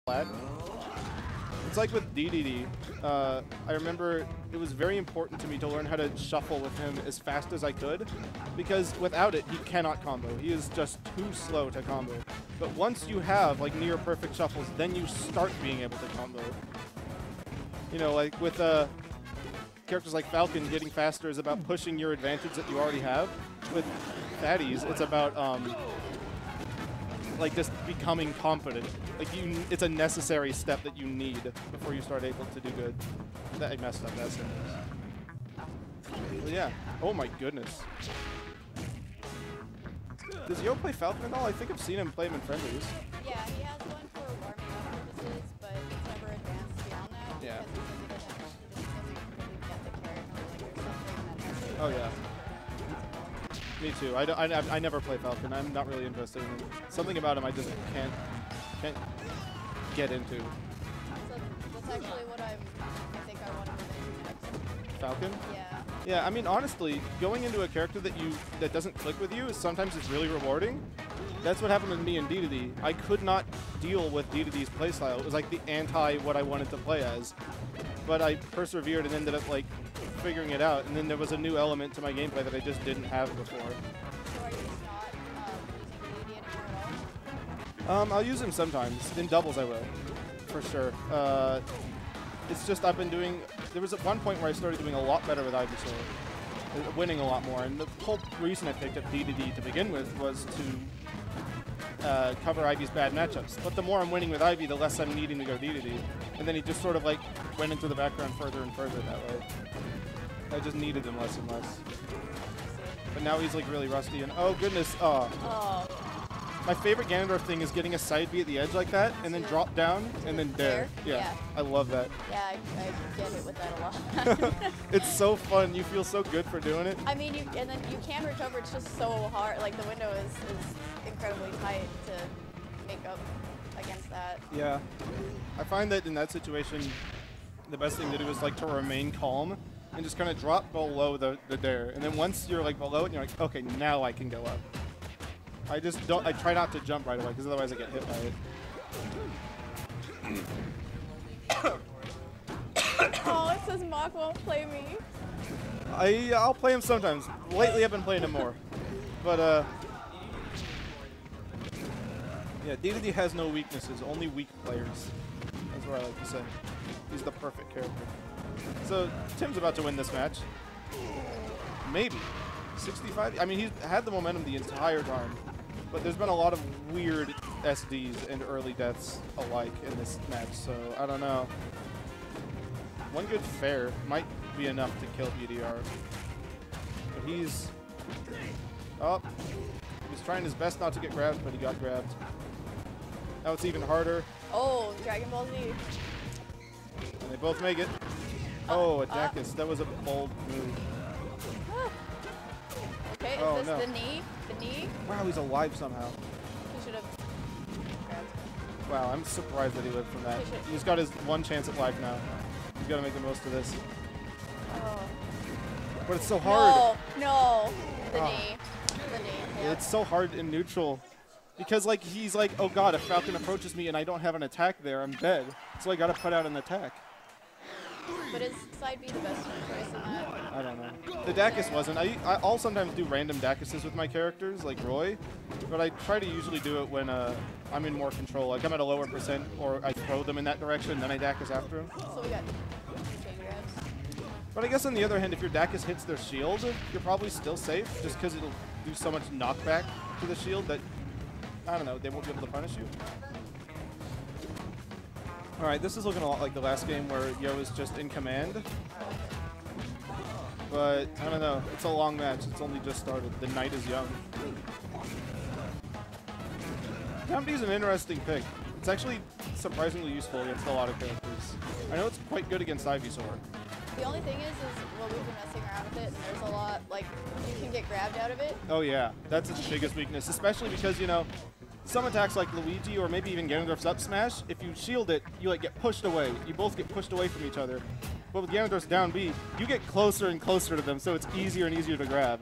flat. It's like with DDD. I remember it was very important to me to learn how to shuffle with him as fast as I could, because without it, he cannot combo. He is just too slow to combo. But once you have like near perfect shuffles, then you start being able to combo. You know, like with characters like Falcon, getting faster is about pushing your advantage that you already have. With Fatties, it's about like just becoming confident. Like it's a necessary step that you need before you start able to do good. I messed up that sentence. But yeah. Oh my goodness. Does Yo play Falcon at all? I think I've seen him play him in friendlies. Yeah, he has one for warming up purposes, but it's never advanced beyond that. Yeah. Because Oh yeah. Me too. I never play Falcon. I'm not really interested in him. Something about him I just can't get into. So that's actually what I think I want to do next. Falcon? Yeah. Yeah, I mean honestly, going into a character that doesn't click with you is sometimes it's really rewarding. That's what happened with me in DDD. I could not deal with DDD's playstyle. It was like the anti what I wanted to play as. But I persevered and ended up like figuring it out, and then there was a new element to my gameplay that I just didn't have before. So are you just not using DDD anymore at all? I'll use him sometimes. In doubles I will, for sure. It's just I've been doing, there was at one point where I started doing a lot better with Ivysaur, winning a lot more, and the whole reason I picked up DDD to begin with was to cover Ivy's bad matchups. But the more I'm winning with Ivy, the less I'm needing to go DDD. And then he just sort of like went into the background further and further that way. I just needed him less and less. But now he's like really rusty and oh goodness, oh. My favorite Ganondorf thing is getting a side B at the edge like that and then drop down and then dare. Yeah. I love that. Yeah, I get hit with that a lot. It's so fun. You feel so good for doing it. I mean, and then you can recover. It's just so hard. Like the window is incredibly tight to make up against that. Yeah. I find that in that situation, the best thing to do is like to remain calm and just kind of drop below the dare. And then once you're like below it, you're like, okay, now I can go up. I just don't, I try not to jump right away because otherwise I get hit by it. Oh, it says Mach won't play me. I'll play him sometimes. Lately I've been playing him more. But yeah, DDD has no weaknesses, only weak players. That's what I like to say. He's the perfect character. So Tim's about to win this match. Maybe. 65? I mean, he's had the momentum the entire time. But there's been a lot of weird SDs and early deaths alike in this match, so I don't know. One good fair might be enough to kill BDR. But he's... Oh. He's trying his best not to get grabbed, but he got grabbed. Now it's even harder. Oh, Dragon Ball Z. And they both make it. Oh, a Dacus. That was a bold move. Okay, oh, is this no. the knee? The knee? Wow, he's alive somehow. He should have grabbed him. Wow, I'm surprised that he lived from that. He's got his one chance at life now. He's got to make the most of this. Oh. But it's so hard. No, the knee. The knee. Yep. It's so hard in neutral. Because like he's like, oh god, if Falcon approaches me and I don't have an attack there, I'm dead. So I got to put out an attack. But is side B the best choice in that? I don't know. The Dacus wasn't. I'll sometimes do random Dacuses with my characters, like Roy, but I try to usually do it when I'm in more control. Like I'm at a lower percent, or I throw them in that direction, then I Dacus after them. So we got chain grabs. But I guess on the other hand, if your Dacus hits their shield, you're probably still safe, just because it'll do so much knockback to the shield that, I don't know, they won't be able to punish you. Alright, this is looking a lot like the last game where Yo is just in command. But, I don't know, it's a long match, it's only just started. The night is young. Down B is an interesting pick. It's actually surprisingly useful against a lot of characters. I know it's quite good against Ivysaur. The only thing is well, we've been messing around with it, and there's a lot, like, you can get grabbed out of it. Oh yeah, that's its biggest weakness, especially because, you know, some attacks like Luigi or maybe even Ganondorf's up smash, if you shield it, you like get pushed away. You both get pushed away from each other. But with Ganondorf's down B, you get closer and closer to them, so it's easier and easier to grab.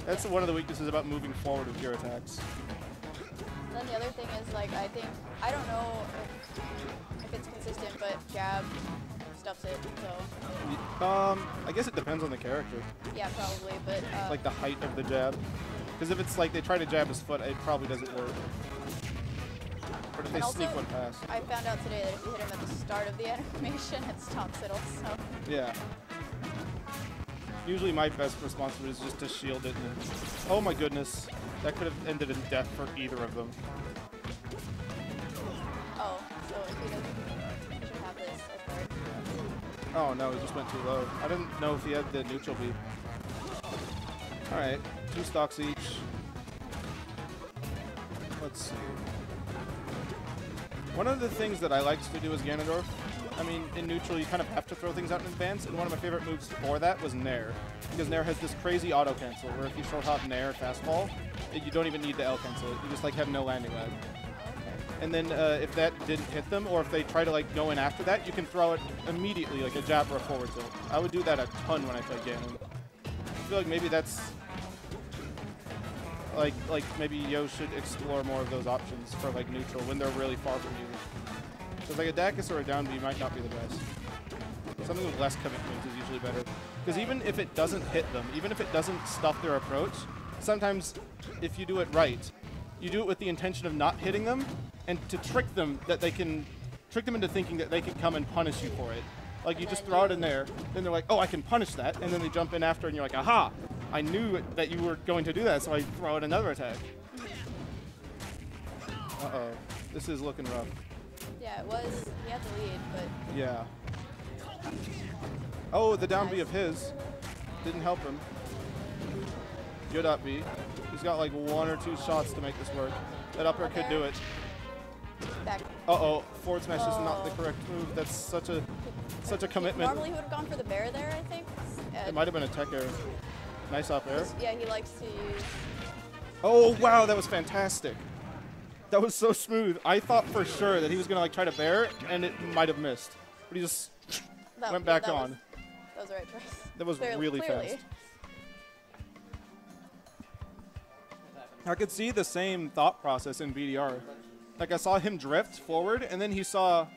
That's one of the weaknesses about moving forward with your attacks. And then the other thing is, like, I don't know if jab stuffs it, so. I guess it depends on the character. Yeah, probably, but. Like the height of the jab. Because if it's like they try to jab his foot, it probably doesn't work. But if they also, sneak one past. I found out today that if you hit him at the start of the animation, it stops it also. Yeah. Usually my best response to it is just to shield it. And oh my goodness. That could have ended in death for either of them. Oh, so if he doesn't, he should have this as third. Oh no, he just went too low. I didn't know if he had the neutral beat. Alright, 2 stocks each. Let's see. One of the things that I liked to do as Ganondorf, I mean, in neutral you kind of have to throw things out in advance, and one of my favorite moves for that was Nair. Because Nair has this crazy auto cancel, where if you short hop Nair fastball, you don't even need to L cancel it. You just like have no landing lag. And then if that didn't hit them, or if they try to like go in after that, you can throw it immediately, like a jab or a forward tilt. I would do that a ton when I play Ganon. I feel like maybe that's like maybe Yo should explore more of those options for like neutral when they're really far from you. Because like a Dacus or a down B might not be the best. Something with less commitment is usually better. Because even if it doesn't hit them, even if it doesn't stuff their approach, sometimes if you do it right, you do it with the intention of not hitting them and to trick them that they can trick them into thinking that they can come and punish you for it. Like you just throw it in there, then they're like, oh, I can punish that, and then they jump in after, and you're like, aha, I knew that you were going to do that, so I throw out another attack. Uh-oh, this is looking rough. Yeah, it was. He had the lead, but. Yeah. Oh, the down B of his didn't help him. Good up B. He's got like 1 or 2 shots to make this work. That up air could do it. Back. Uh-oh, forward smash is not the correct move. That's such a commitment. Normally he would have gone for the bear there, I think. It might have been a tech air. Nice up air. Yeah, he likes to use. Oh, wow, that was fantastic. That was so smooth. I thought for sure that he was going to like try to bear, and it might have missed. But he just went back on. That was the right choice. That was really fast. I could see the same thought process in BDR. Like I saw him drift forward, and then he saw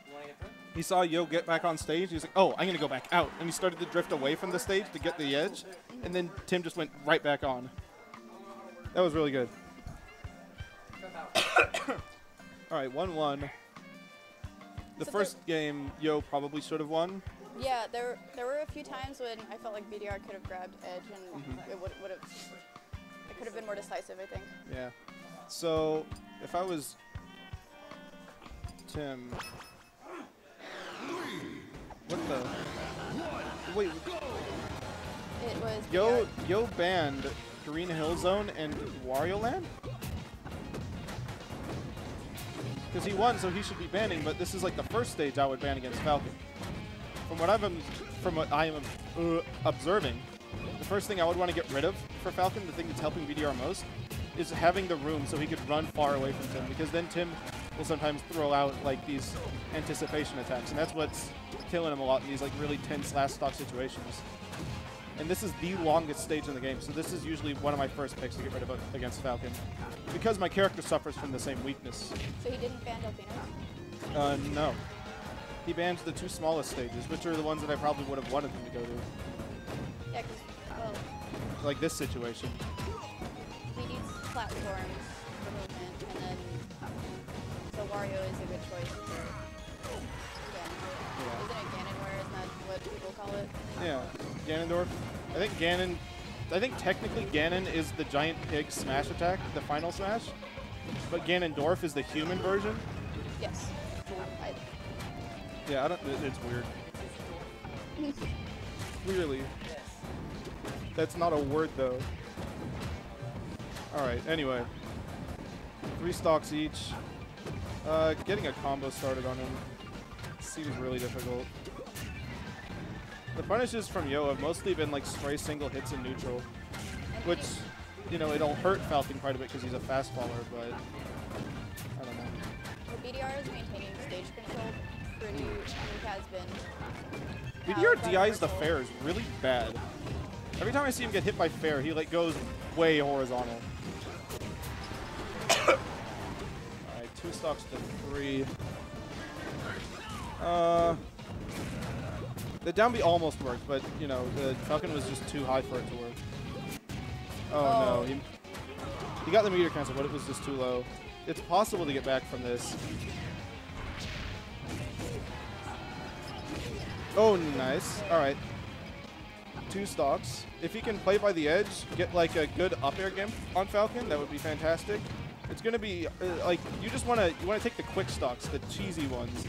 Yo get back on stage. He's like, oh, I'm going to go back out. And he started to drift away from the stage to get the edge, and then Tim just went right back on. That was really good. All right, 1-1. The first game, Yo probably should have won. Yeah, there were a few times when I felt like BDR could have grabbed edge, and it could have been more decisive, I think. Yeah. So if I was Tim, what the? Wait. It was Yo banned Green Hill Zone and Wario Land? Because he won, so he should be banning, but this is like the first stage I would ban against Falcon. From what I am observing, the first thing I would want to get rid of for Falcon, the thing that's helping BDR most, is having the room so he could run far away from Tim, because then Tim will sometimes throw out like these anticipation attacks, and that's what's killing him a lot in these like really tense last stock situations. And this is the longest stage in the game, so this is usually one of my first picks to get rid of against Falcon, because my character suffers from the same weakness. So he didn't ban Delfino? No. He bans the 2 smallest stages, which are the ones that I probably would have wanted him to go to. Yeah, because, well, like this situation. he needs platforms for movement, and then, so Wario is a good choice for Ganon. Yeah. Isn't it Ganonware? Isn't that what people call it? Yeah, Ganondorf. I think technically Ganon is the giant pig smash attack, the final smash, but Ganondorf is the human version. Yes. Yeah, it's weird. Clearly. That's not a word, though. Alright, anyway. 3 stocks each. Getting a combo started on him seems really difficult. The punishes from Yo have mostly been like stray single hits in neutral, which, you know, it'll hurt Falcon quite a bit because he's a fast faller, but I don't know. The BDR is maintaining stage control pretty, has been. BDR DIs the fair is really bad. Every time I see him get hit by fair, he like goes way horizontal. Alright, 2 stocks to 3. The down B almost worked, but, you know, the Falcon was just too high for it to work. Oh, no. He got the meter cancel, but it was just too low. It's possible to get back from this. Oh, nice. All right. 2 stocks. If he can play by the edge, get like a good up air game on Falcon, that would be fantastic. It's gonna be like you wanna take the quick stocks, the cheesy ones.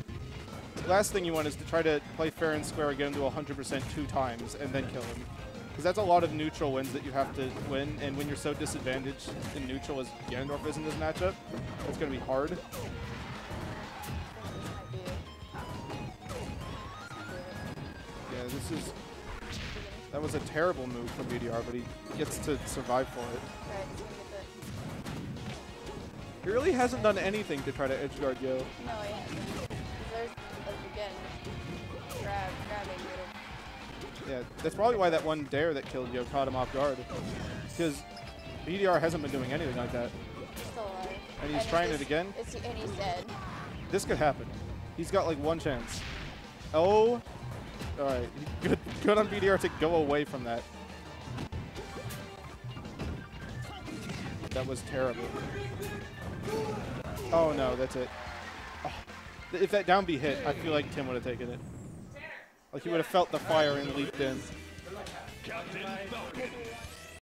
Last thing you want is to try to play fair and square again to 100% 2 times and then kill him, because that's a lot of neutral wins that you have to win. And when you're so disadvantaged in neutral as Ganondorf is in this matchup, it's gonna be hard. Yeah, that was a terrible move from BDR, but he gets to survive for it. He really hasn't done anything to try to edge guard Yo. No, he hasn't. There's, like, again, grabbing little. Yeah, that's probably why that one dare that killed Yo caught him off guard. Because BDR hasn't been doing anything like that. He's still alive. And he's trying it again. And he's dead. This could happen. He's got like 1 chance. Oh. Alright. Good on BDR to go away from that. That was terrible. Oh no, that's it. Oh. If that down B hit, I feel like Tim would have taken it. Like he would have felt the fire and leaped in.